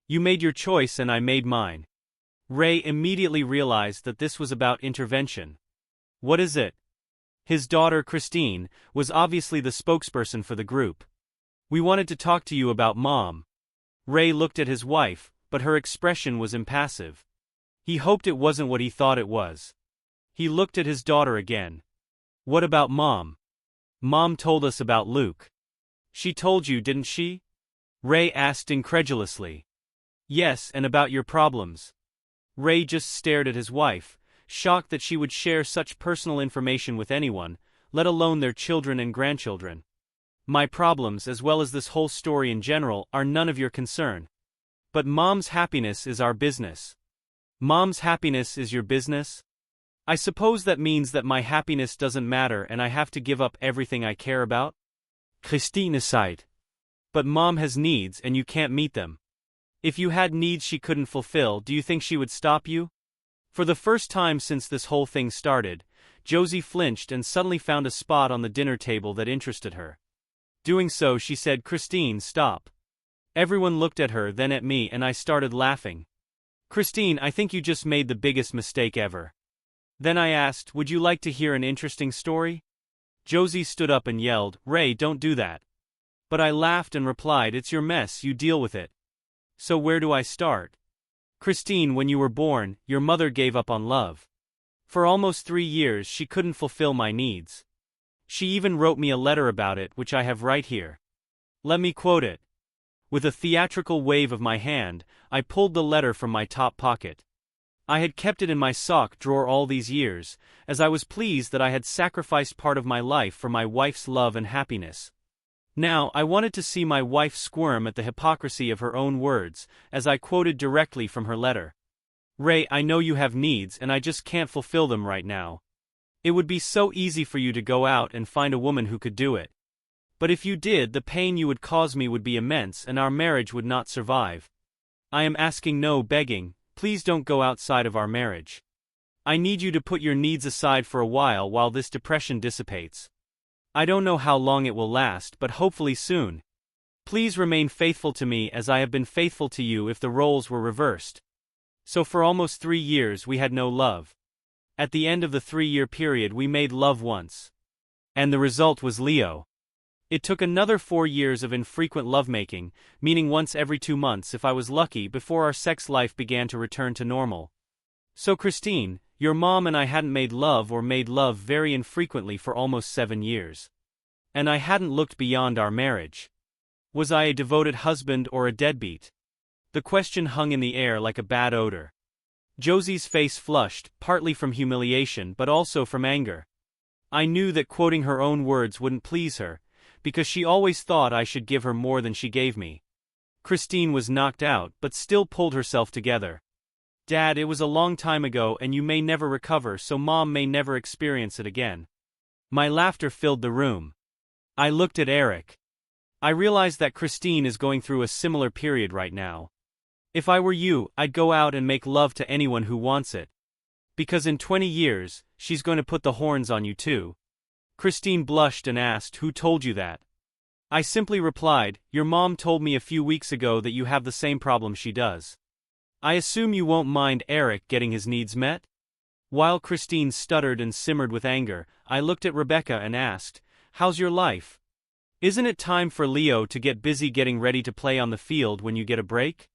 You made your choice and I made mine. Ray immediately realized that this was about intervention. What is it? His daughter, Christine, was obviously the spokesperson for the group. We wanted to talk to you about Mom. Ray looked at his wife, but her expression was impassive. He hoped it wasn't what he thought it was. He looked at his daughter again. What about Mom? Mom told us about Luke. She told you, didn't she? Ray asked incredulously. Yes, and about your problems. Ray just stared at his wife, shocked that she would share such personal information with anyone, let alone their children and grandchildren. My problems, as well as this whole story in general, are none of your concern. But Mom's happiness is our business. Mom's happiness is your business? I suppose that means that my happiness doesn't matter and I have to give up everything I care about? Christine sighed. But Mom has needs and you can't meet them. If you had needs she couldn't fulfill, do you think she would stop you? For the first time since this whole thing started, Josie flinched and suddenly found a spot on the dinner table that interested her. Doing so, she said, Christine, stop. Everyone looked at her, then at me, and I started laughing. Christine, I think you just made the biggest mistake ever. Then I asked, would you like to hear an interesting story? Josie stood up and yelled, Ray, don't do that. But I laughed and replied, it's your mess, you deal with it. So where do I start? Christine, when you were born, your mother gave up on love. For almost 3 years she couldn't fulfill my needs. She even wrote me a letter about it, which I have right here. Let me quote it. With a theatrical wave of my hand, I pulled the letter from my top pocket. I had kept it in my sock drawer all these years, as I was pleased that I had sacrificed part of my life for my wife's love and happiness. Now, I wanted to see my wife squirm at the hypocrisy of her own words, as I quoted directly from her letter. Ray, I know you have needs and I just can't fulfill them right now. It would be so easy for you to go out and find a woman who could do it. But if you did, the pain you would cause me would be immense and our marriage would not survive. I am asking, no begging, please don't go outside of our marriage. I need you to put your needs aside for a while this depression dissipates. I don't know how long it will last, but hopefully soon. Please remain faithful to me as I have been faithful to you if the roles were reversed. So for almost 3 years we had no love. At the end of the 3-year period we made love once. And the result was Leo. It took another 4 years of infrequent lovemaking, meaning once every 2 months if I was lucky, before our sex life began to return to normal. So Christine, your mom and I hadn't made love very infrequently for almost 7 years. And I hadn't looked beyond our marriage. Was I a devoted husband or a deadbeat? The question hung in the air like a bad odor. Josie's face flushed, partly from humiliation but also from anger. I knew that quoting her own words wouldn't please her, because she always thought I should give her more than she gave me. Christine was knocked out but still pulled herself together. Dad, it was a long time ago and you may never recover, so Mom may never experience it again. My laughter filled the room. I looked at Eric. I realized that Christine is going through a similar period right now. If I were you, I'd go out and make love to anyone who wants it. Because in 20 years, she's going to put the horns on you too. Christine blushed and asked, who told you that? I simply replied, your mom told me a few weeks ago that you have the same problem she does. I assume you won't mind Eric getting his needs met? While Christine stuttered and simmered with anger, I looked at Rebecca and asked, how's your life? Isn't it time for Leo to get busy getting ready to play on the field when you get a break?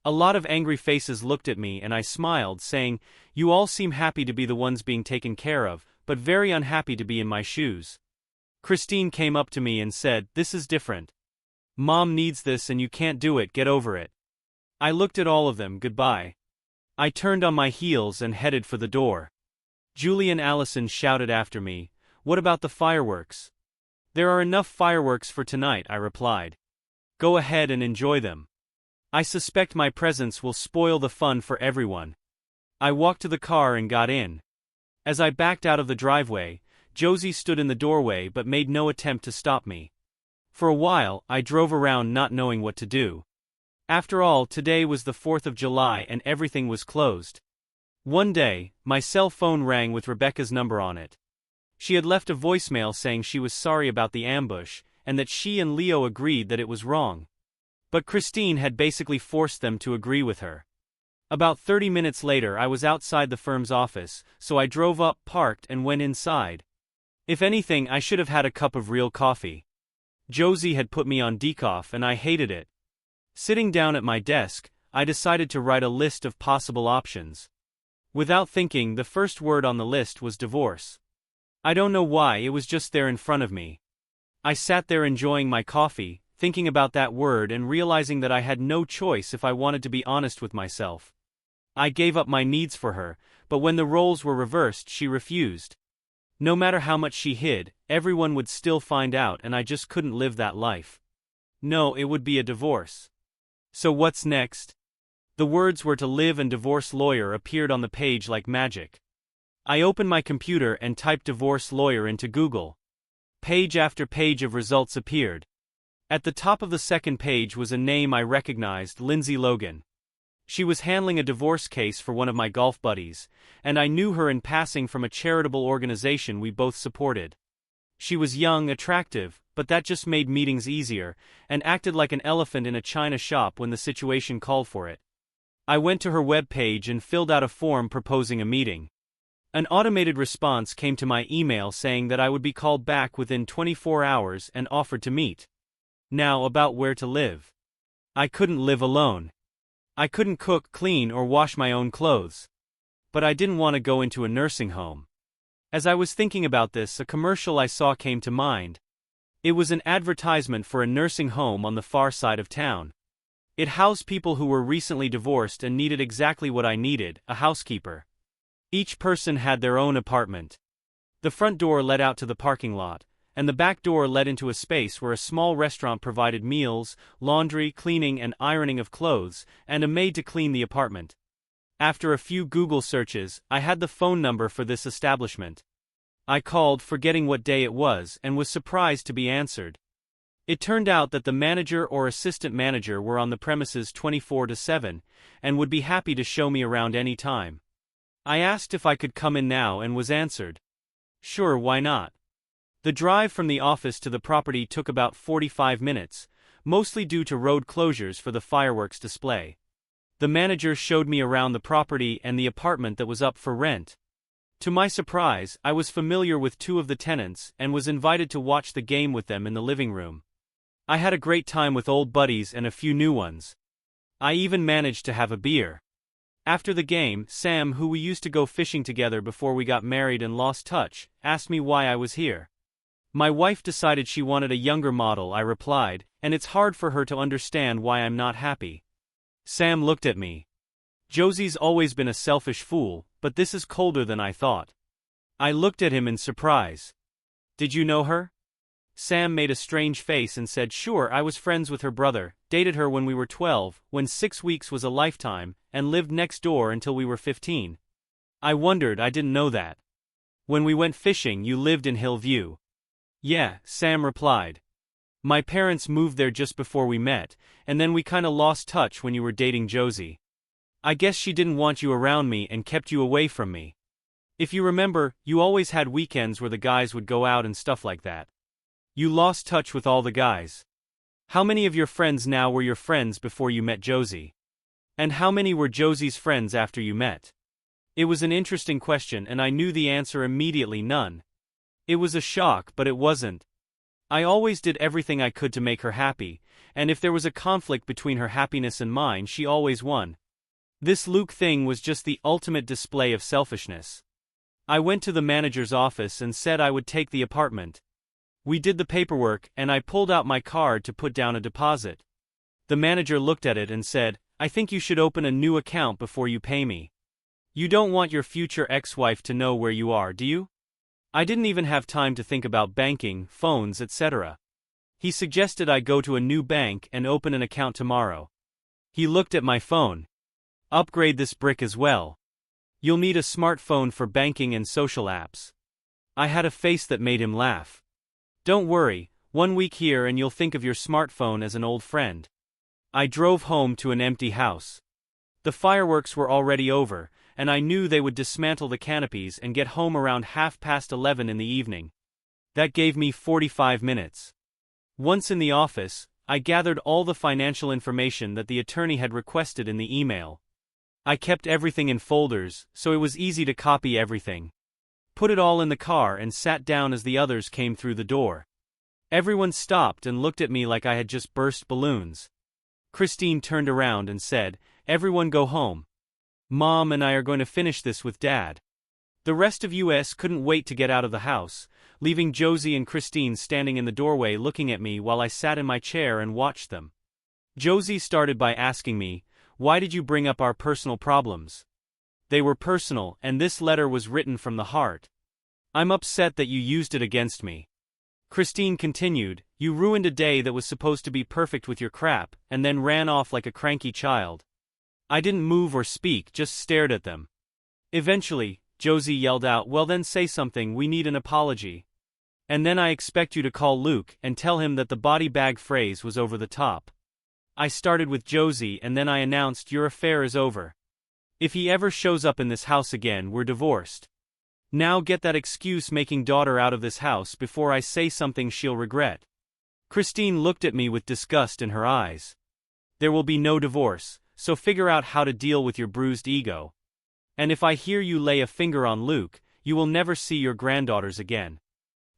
A lot of angry faces looked at me and I smiled, saying, you all seem happy to be the ones being taken care of, but very unhappy to be in my shoes. Christine came up to me and said, this is different. Mom needs this and you can't do it, get over it. I looked at all of them, goodbye. I turned on my heels and headed for the door. Julie and Allison shouted after me, what about the fireworks? There are enough fireworks for tonight, I replied. Go ahead and enjoy them. I suspect my presence will spoil the fun for everyone. I walked to the car and got in. As I backed out of the driveway, Josie stood in the doorway but made no attempt to stop me. For a while, I drove around not knowing what to do. After all, today was the 4th of July and everything was closed. One day, my cell phone rang with Rebecca's number on it. She had left a voicemail saying she was sorry about the ambush, and that she and Leo agreed that it was wrong. But Christine had basically forced them to agree with her. About 30 minutes later I was outside the firm's office, so I drove up, parked and went inside. If anything, I should have had a cup of real coffee. Josie had put me on decaf and I hated it. Sitting down at my desk, I decided to write a list of possible options. Without thinking, the first word on the list was divorce. I don't know why, it was just there in front of me. I sat there enjoying my coffee, thinking about that word and realizing that I had no choice if I wanted to be honest with myself. I gave up my needs for her, but when the roles were reversed, she refused. No matter how much she hid, everyone would still find out and I just couldn't live that life. No, it would be a divorce. So what's next? The words "were to live and divorce lawyer" appeared on the page like magic. I opened my computer and typed divorce lawyer into Google. Page after page of results appeared. At the top of the second page was a name I recognized, Lindsay Logan. She was handling a divorce case for one of my golf buddies, and I knew her in passing from a charitable organization we both supported. She was young, attractive, but that just made meetings easier, and acted like an elephant in a china shop when the situation called for it. I went to her web page and filled out a form proposing a meeting. An automated response came to my email saying that I would be called back within 24 hours and offered to meet. Now, about where to live. I couldn't live alone. I couldn't cook, clean, or wash my own clothes. But I didn't want to go into a nursing home. As I was thinking about this, a commercial I saw came to mind. It was an advertisement for a nursing home on the far side of town. It housed people who were recently divorced and needed exactly what I needed, a housekeeper. Each person had their own apartment. The front door led out to the parking lot, and the back door led into a space where a small restaurant provided meals, laundry, cleaning and ironing of clothes, and a maid to clean the apartment. After a few Google searches, I had the phone number for this establishment. I called, forgetting what day it was, and was surprised to be answered. It turned out that the manager or assistant manager were on the premises 24/7, and would be happy to show me around any time. I asked if I could come in now and was answered. Sure, why not? The drive from the office to the property took about 45 minutes, mostly due to road closures for the fireworks display. The manager showed me around the property and the apartment that was up for rent. To my surprise, I was familiar with two of the tenants and was invited to watch the game with them in the living room. I had a great time with old buddies and a few new ones. I even managed to have a beer. After the game, Sam, who we used to go fishing together before we got married and lost touch, asked me why I was here. My wife decided she wanted a younger model, I replied, and it's hard for her to understand why I'm not happy. Sam looked at me. Josie's always been a selfish fool, but this is colder than I thought. I looked at him in surprise. Did you know her? Sam made a strange face and said, sure, I was friends with her brother, dated her when we were 12, when 6 weeks was a lifetime, and lived next door until we were 15. I wondered, I didn't know that. When we went fishing, you lived in Hillview. Yeah, Sam replied. My parents moved there just before we met, and then we kinda lost touch when you were dating Josie. I guess she didn't want you around me and kept you away from me. If you remember, you always had weekends where the guys would go out and stuff like that. You lost touch with all the guys. How many of your friends now were your friends before you met Josie? And how many were Josie's friends after you met? It was an interesting question and I knew the answer immediately, none. It was a shock, but it wasn't. I always did everything I could to make her happy, and if there was a conflict between her happiness and mine, she always won. This Luke thing was just the ultimate display of selfishness. I went to the manager's office and said I would take the apartment. We did the paperwork and I pulled out my card to put down a deposit. The manager looked at it and said, I think you should open a new account before you pay me. You don't want your future ex-wife to know where you are, do you? I didn't even have time to think about banking, phones, etc. He suggested I go to a new bank and open an account tomorrow. He looked at my phone. Upgrade this brick as well. You'll need a smartphone for banking and social apps. I had a face that made him laugh. Don't worry, 1 week here and you'll think of your smartphone as an old friend. I drove home to an empty house. The fireworks were already over, and I knew they would dismantle the canopies and get home around 11:30 in the evening. That gave me 45 minutes. Once in the office, I gathered all the financial information that the attorney had requested in the email. I kept everything in folders, so it was easy to copy everything. Put it all in the car and sat down as the others came through the door. Everyone stopped and looked at me like I had just burst balloons. Christine turned around and said, "Everyone go home. Mom and I are going to finish this with Dad." The rest of us couldn't wait to get out of the house, leaving Josie and Christine standing in the doorway looking at me while I sat in my chair and watched them. Josie started by asking me, "Why did you bring up our personal problems?" They were personal, and this letter was written from the heart. "I'm upset that you used it against me." Christine continued, "You ruined a day that was supposed to be perfect with your crap, and then ran off like a cranky child." I didn't move or speak, just stared at them. Eventually, Josie yelled out, "Well then say something, we need an apology. And then I expect you to call Luke and tell him that the body bag phrase was over the top." I started with Josie and then I announced, "Your affair is over. If he ever shows up in this house again, we're divorced. Now get that excuse-making daughter out of this house before I say something she'll regret." Christine looked at me with disgust in her eyes. "There will be no divorce, so figure out how to deal with your bruised ego. And if I hear you lay a finger on Luke, you will never see your granddaughters again."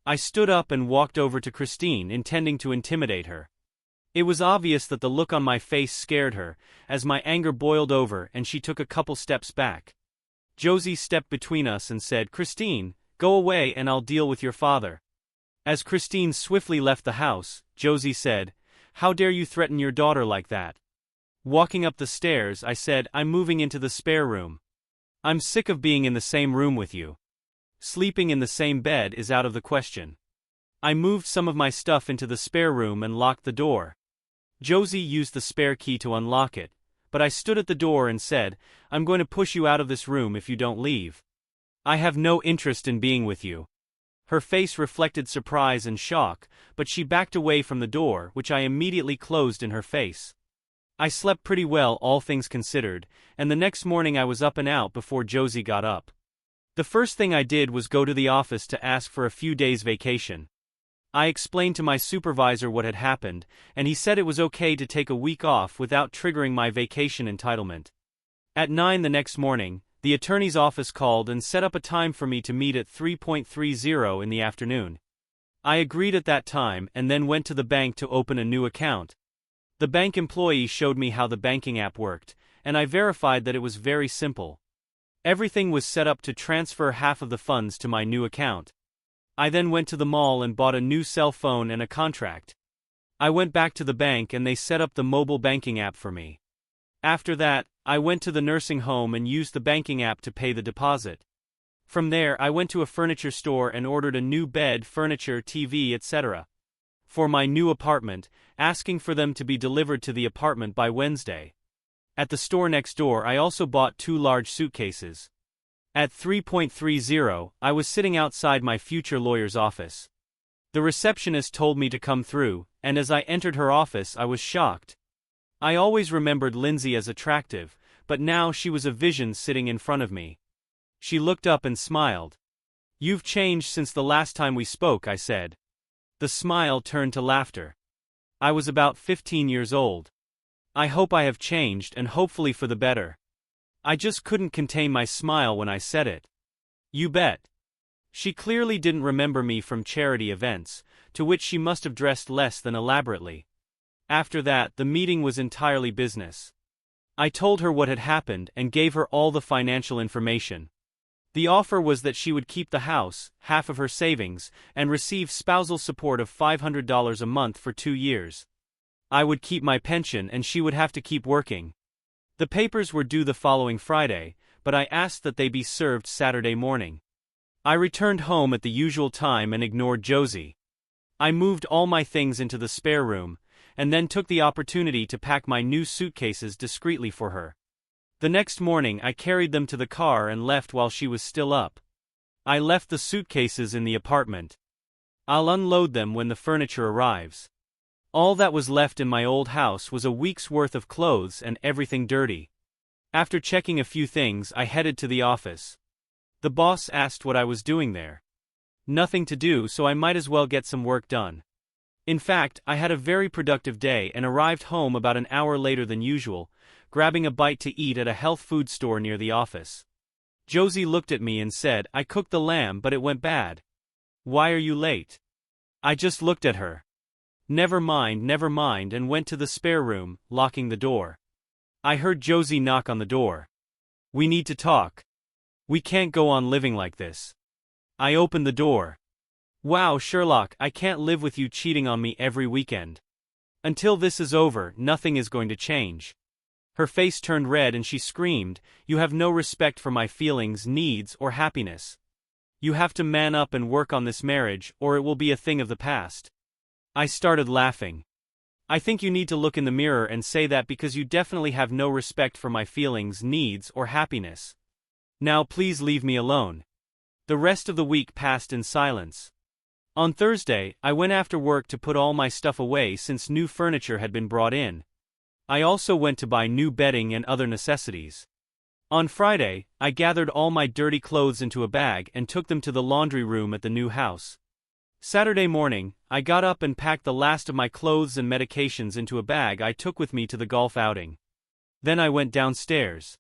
I stood up and walked over to Christine, intending to intimidate her. It was obvious that the look on my face scared her, as my anger boiled over and she took a couple steps back. Josie stepped between us and said, "Christine, go away and I'll deal with your father." As Christine swiftly left the house, Josie said, "How dare you threaten your daughter like that?" Walking up the stairs, I said, "I'm moving into the spare room. I'm sick of being in the same room with you. Sleeping in the same bed is out of the question." I moved some of my stuff into the spare room and locked the door. Josie used the spare key to unlock it, but I stood at the door and said, "I'm going to push you out of this room if you don't leave. I have no interest in being with you." Her face reflected surprise and shock, but she backed away from the door, which I immediately closed in her face. I slept pretty well, all things considered, and the next morning I was up and out before Josie got up. The first thing I did was go to the office to ask for a few days' vacation. I explained to my supervisor what had happened, and he said it was okay to take a week off without triggering my vacation entitlement. At 9 the next morning, the attorney's office called and set up a time for me to meet at 3:30 in the afternoon. I agreed at that time and then went to the bank to open a new account. The bank employee showed me how the banking app worked, and I verified that it was very simple. Everything was set up to transfer half of the funds to my new account. I then went to the mall and bought a new cell phone and a contract. I went back to the bank and they set up the mobile banking app for me. After that, I went to the nursing home and used the banking app to pay the deposit. From there, I went to a furniture store and ordered a new bed, furniture, TV, etc. for my new apartment, asking for them to be delivered to the apartment by Wednesday. At the store next door, I also bought 2 large suitcases. At 3:30, I was sitting outside my future lawyer's office. The receptionist told me to come through, and as I entered her office I was shocked. I always remembered Lindsay as attractive, but now she was a vision sitting in front of me. She looked up and smiled. "You've changed since the last time we spoke," I said. The smile turned to laughter. I was about 15 years old. "I hope I have changed, and hopefully for the better." I just couldn't contain my smile when I said it. "You bet." She clearly didn't remember me from charity events, to which she must have dressed less than elaborately. After that, the meeting was entirely business. I told her what had happened and gave her all the financial information. The offer was that she would keep the house, half of her savings, and receive spousal support of $500 a month for 2 years. I would keep my pension and she would have to keep working. The papers were due the following Friday, but I asked that they be served Saturday morning. I returned home at the usual time and ignored Josie. I moved all my things into the spare room, and then took the opportunity to pack my new suitcases discreetly for her. The next morning I carried them to the car and left while she was still up. I left the suitcases in the apartment. I'll unload them when the furniture arrives. All that was left in my old house was a week's worth of clothes and everything dirty. After checking a few things, I headed to the office. The boss asked what I was doing there. Nothing to do, so I might as well get some work done. In fact, I had a very productive day and arrived home about an hour later than usual, grabbing a bite to eat at a health food store near the office. Josie looked at me and said, "I cooked the lamb but it went bad. Why are you late?" I just looked at her. Never mind, and went to the spare room, locking the door. I heard Josie knock on the door. "We need to talk. We can't go on living like this." I opened the door. "Wow, Sherlock, I can't live with you cheating on me every weekend. Until this is over, nothing is going to change." Her face turned red and she screamed, "You have no respect for my feelings, needs, or happiness. You have to man up and work on this marriage, or it will be a thing of the past." I started laughing. "I think you need to look in the mirror and say that because you definitely have no respect for my feelings, needs, or happiness. Now please leave me alone." The rest of the week passed in silence. On Thursday, I went after work to put all my stuff away since new furniture had been brought in. I also went to buy new bedding and other necessities. On Friday, I gathered all my dirty clothes into a bag and took them to the laundry room at the new house. Saturday morning, I got up and packed the last of my clothes and medications into a bag I took with me to the golf outing. Then I went downstairs.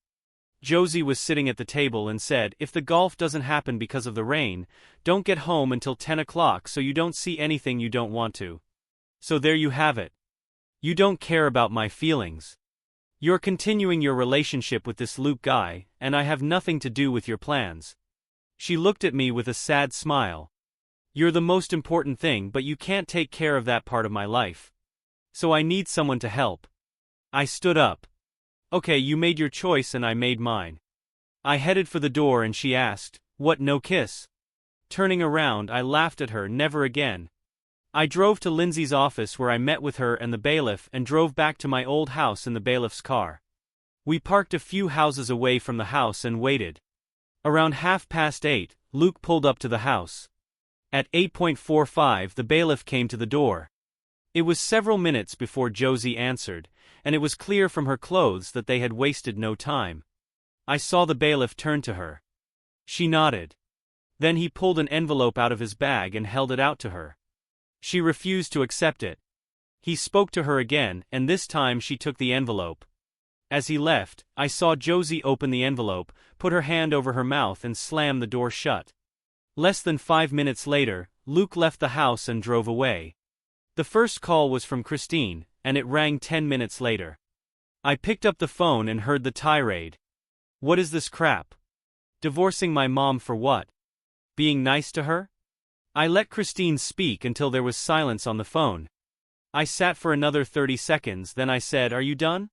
Josie was sitting at the table and said, "If the golf doesn't happen because of the rain, don't get home until 10 o'clock so you don't see anything you don't want to. So there you have it. You don't care about my feelings. You're continuing your relationship with this Luke guy, and I have nothing to do with your plans." She looked at me with a sad smile. "You're the most important thing, but you can't take care of that part of my life. So I need someone to help." I stood up. "Okay, you made your choice and I made mine." I headed for the door and she asked, "What, no kiss?" Turning around, I laughed at her, "Never again." I drove to Lindsay's office where I met with her and the bailiff and drove back to my old house in the bailiff's car. We parked a few houses away from the house and waited. Around 8:30, Luke pulled up to the house. At 8:45 the bailiff came to the door. It was several minutes before Josie answered, and it was clear from her clothes that they had wasted no time. I saw the bailiff turn to her. She nodded. Then he pulled an envelope out of his bag and held it out to her. She refused to accept it. He spoke to her again, and this time she took the envelope. As he left, I saw Josie open the envelope, put her hand over her mouth and slam the door shut. Less than 5 minutes later, Luke left the house and drove away. The first call was from Christine, and it rang 10 minutes later. I picked up the phone and heard the tirade. "What is this crap? Divorcing my mom for what? Being nice to her?" I let Christine speak until there was silence on the phone. I sat for another 30 seconds, then I said, "Are you done?"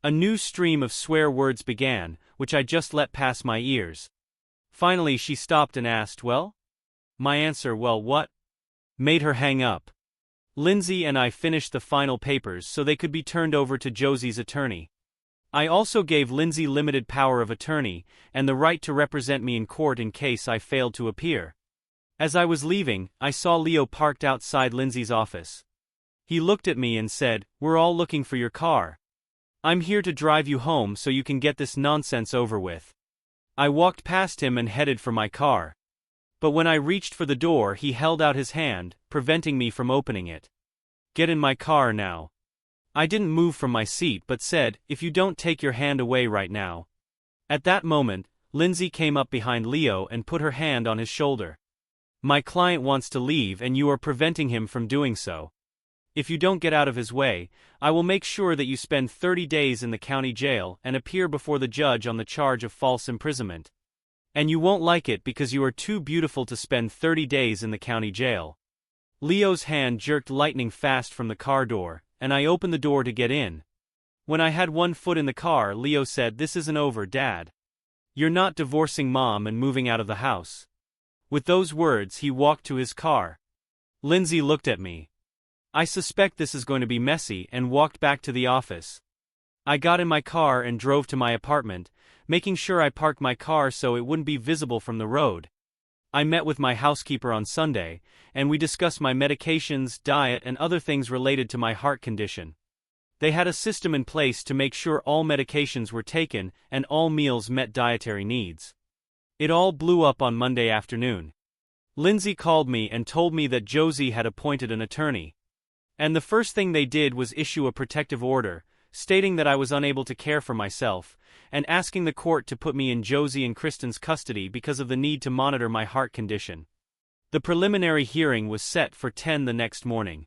A new stream of swear words began, which I just let pass my ears. Finally she stopped and asked, "Well?" My answer, "Well, what?" made her hang up. Lindsay and I finished the final papers so they could be turned over to Josie's attorney. I also gave Lindsay limited power of attorney, and the right to represent me in court in case I failed to appear. As I was leaving, I saw Leo parked outside Lindsay's office. He looked at me and said, "We're all looking for your car. I'm here to drive you home so you can get this nonsense over with." I walked past him and headed for my car. But when I reached for the door, he held out his hand, preventing me from opening it. "Get in my car now." I didn't move from my seat but said, "If you don't take your hand away right now." At that moment, Lindsay came up behind Leo and put her hand on his shoulder. "My client wants to leave and you are preventing him from doing so. If you don't get out of his way, I will make sure that you spend 30 days in the county jail and appear before the judge on the charge of false imprisonment. And you won't like it because you are too beautiful to spend 30 days in the county jail." Leo's hand jerked lightning fast from the car door, and I opened the door to get in. When I had one foot in the car, Leo said, "This isn't over, Dad. You're not divorcing Mom and moving out of the house." With those words he walked to his car. Lindsay looked at me. "I suspect this is going to be messy," and walked back to the office. I got in my car and drove to my apartment, making sure I parked my car so it wouldn't be visible from the road. I met with my housekeeper on Sunday, and we discussed my medications, diet, and other things related to my heart condition. They had a system in place to make sure all medications were taken and all meals met dietary needs. It all blew up on Monday afternoon. Lindsay called me and told me that Josie had appointed an attorney. And the first thing they did was issue a protective order, stating that I was unable to care for myself, and asking the court to put me in Josie and Kristen's custody because of the need to monitor my heart condition. The preliminary hearing was set for 10 the next morning.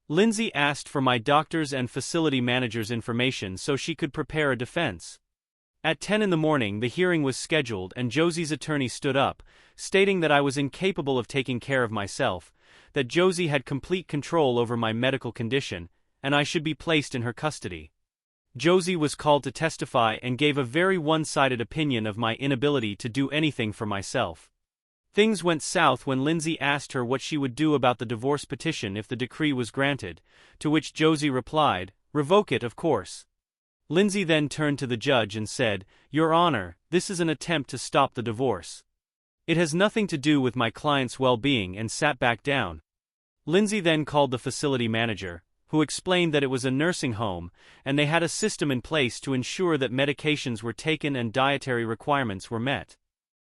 Lindsay asked for my doctor's and facility manager's information so she could prepare a defense. At 10 in the morning the hearing was scheduled and Josie's attorney stood up, stating that I was incapable of taking care of myself, that Josie had complete control over my medical condition, and I should be placed in her custody. Josie was called to testify and gave a very one-sided opinion of my inability to do anything for myself. Things went south when Lindsay asked her what she would do about the divorce petition if the decree was granted, to which Josie replied, "Revoke it, of course." Lindsay then turned to the judge and said, "Your Honor, this is an attempt to stop the divorce. It has nothing to do with my client's well-being," and sat back down. Lindsay then called the facility manager, who explained that it was a nursing home, and they had a system in place to ensure that medications were taken and dietary requirements were met.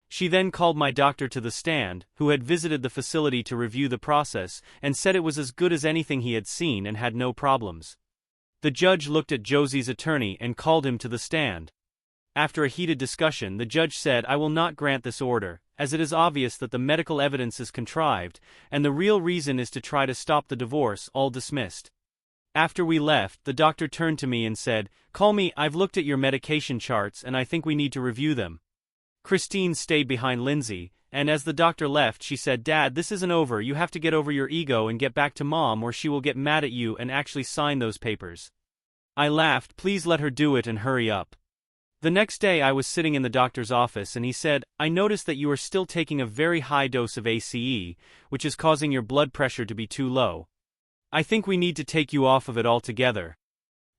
She then called my doctor to the stand, who had visited the facility to review the process, and said it was as good as anything he had seen and had no problems. The judge looked at Josie's attorney and called him to the stand. After a heated discussion, the judge said, "I will not grant this order, as it is obvious that the medical evidence is contrived, and the real reason is to try to stop the divorce, all dismissed." After we left, the doctor turned to me and said, "Call me, I've looked at your medication charts and I think we need to review them." Christine stayed behind Lindsay, and as the doctor left she said, "Dad, this isn't over, you have to get over your ego and get back to Mom or she will get mad at you and actually sign those papers." I laughed, "Please let her do it and hurry up." The next day I was sitting in the doctor's office and he said, "I noticed that you are still taking a very high dose of ACE, which is causing your blood pressure to be too low. I think we need to take you off of it altogether.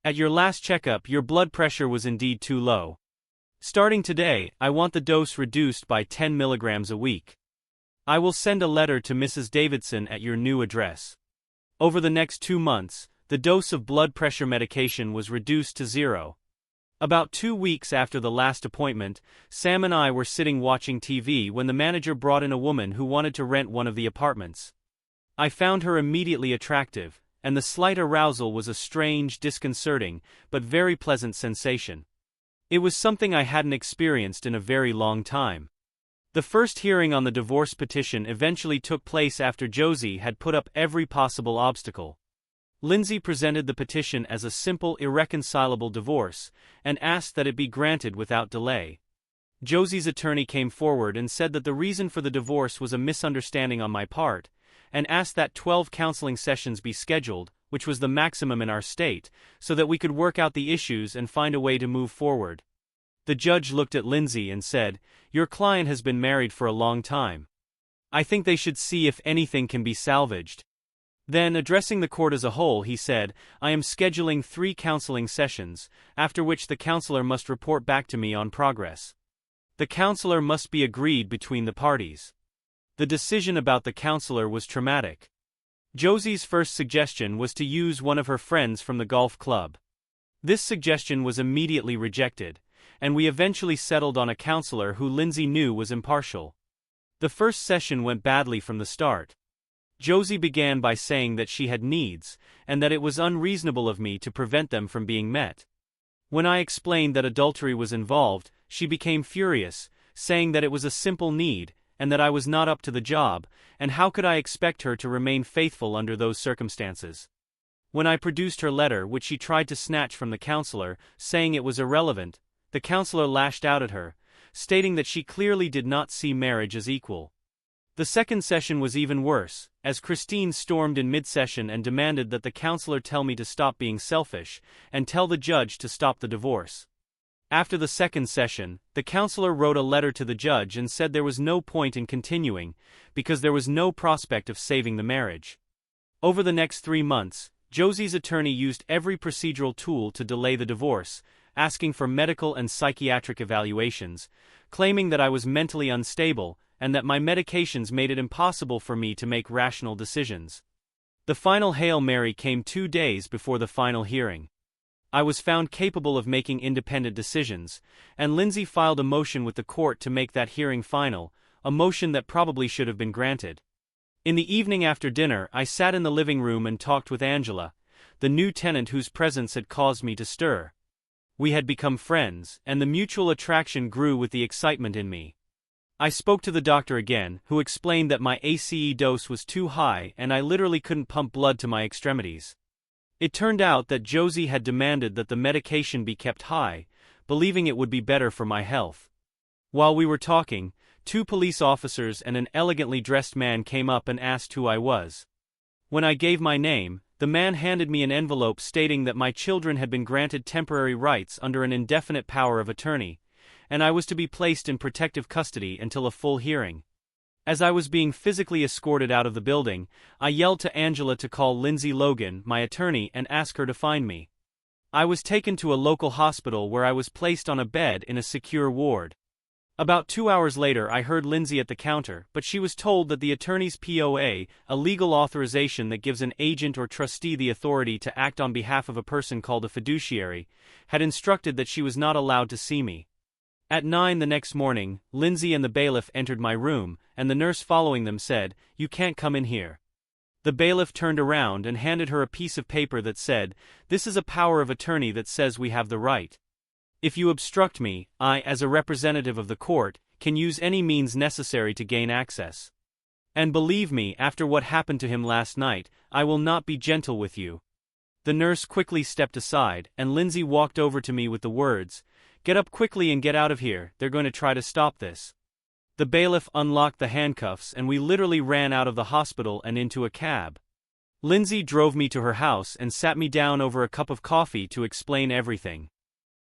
At your last checkup your blood pressure was indeed too low. Starting today, I want the dose reduced by 10 milligrams a week. I will send a letter to Mrs. Davidson at your new address." Over the next 2 months, the dose of blood pressure medication was reduced to 0. About 2 weeks after the last appointment, Sam and I were sitting watching TV when the manager brought in a woman who wanted to rent one of the apartments. I found her immediately attractive, and the slight arousal was a strange, disconcerting, but very pleasant sensation. It was something I hadn't experienced in a very long time. The first hearing on the divorce petition eventually took place after Josie had put up every possible obstacle. Lindsay presented the petition as a simple, irreconcilable divorce, and asked that it be granted without delay. Josie's attorney came forward and said that the reason for the divorce was a misunderstanding on my part, and asked that 12 counseling sessions be scheduled, which was the maximum in our state, so that we could work out the issues and find a way to move forward. The judge looked at Lindsay and said, "Your client has been married for a long time. I think they should see if anything can be salvaged." Then, addressing the court as a whole, he said, "I am scheduling 3 counseling sessions, after which the counselor must report back to me on progress. The counselor must be agreed between the parties." The decision about the counselor was traumatic. Josie's first suggestion was to use one of her friends from the golf club. This suggestion was immediately rejected, and we eventually settled on a counselor who Lindsay knew was impartial. The first session went badly from the start. Josie began by saying that she had needs, and that it was unreasonable of me to prevent them from being met. When I explained that adultery was involved, she became furious, saying that it was a simple need, and that I was not up to the job, and how could I expect her to remain faithful under those circumstances? When I produced her letter, which she tried to snatch from the counselor, saying it was irrelevant, the counselor lashed out at her, stating that she clearly did not see marriage as equal. The second session was even worse, as Christine stormed in mid-session and demanded that the counselor tell me to stop being selfish, and tell the judge to stop the divorce. After the second session, the counselor wrote a letter to the judge and said there was no point in continuing, because there was no prospect of saving the marriage. Over the next 3 months, Josie's attorney used every procedural tool to delay the divorce, asking for medical and psychiatric evaluations, claiming that I was mentally unstable, and that my medications made it impossible for me to make rational decisions. The final Hail Mary came 2 days before the final hearing. I was found capable of making independent decisions, and Lindsay filed a motion with the court to make that hearing final, a motion that probably should have been granted. In the evening after dinner, I sat in the living room and talked with Angela, the new tenant whose presence had caused me to stir. We had become friends, and the mutual attraction grew with the excitement in me. I spoke to the doctor again, who explained that my ACE dose was too high and I literally couldn't pump blood to my extremities. It turned out that Josie had demanded that the medication be kept high, believing it would be better for my health. While we were talking, 2 police officers and an elegantly dressed man came up and asked who I was. When I gave my name, the man handed me an envelope stating that my children had been granted temporary rights under an indefinite power of attorney, and I was to be placed in protective custody until a full hearing. As I was being physically escorted out of the building, I yelled to Angela to call Lindsay Logan, my attorney, and ask her to find me. I was taken to a local hospital where I was placed on a bed in a secure ward. About 2 hours later I heard Lindsay at the counter, but she was told that the attorney's POA, a legal authorization that gives an agent or trustee the authority to act on behalf of a person called a fiduciary, had instructed that she was not allowed to see me. At 9 the next morning, Lindsay and the bailiff entered my room, and the nurse following them said, "You can't come in here." The bailiff turned around and handed her a piece of paper that said, "This is a power of attorney that says we have the right. If you obstruct me, I, as a representative of the court, can use any means necessary to gain access. And believe me, after what happened to him last night, I will not be gentle with you." The nurse quickly stepped aside, and Lindsay walked over to me with the words, "Get up quickly and get out of here, they're going to try to stop this." The bailiff unlocked the handcuffs and we literally ran out of the hospital and into a cab. Lindsay drove me to her house and sat me down over a cup of coffee to explain everything.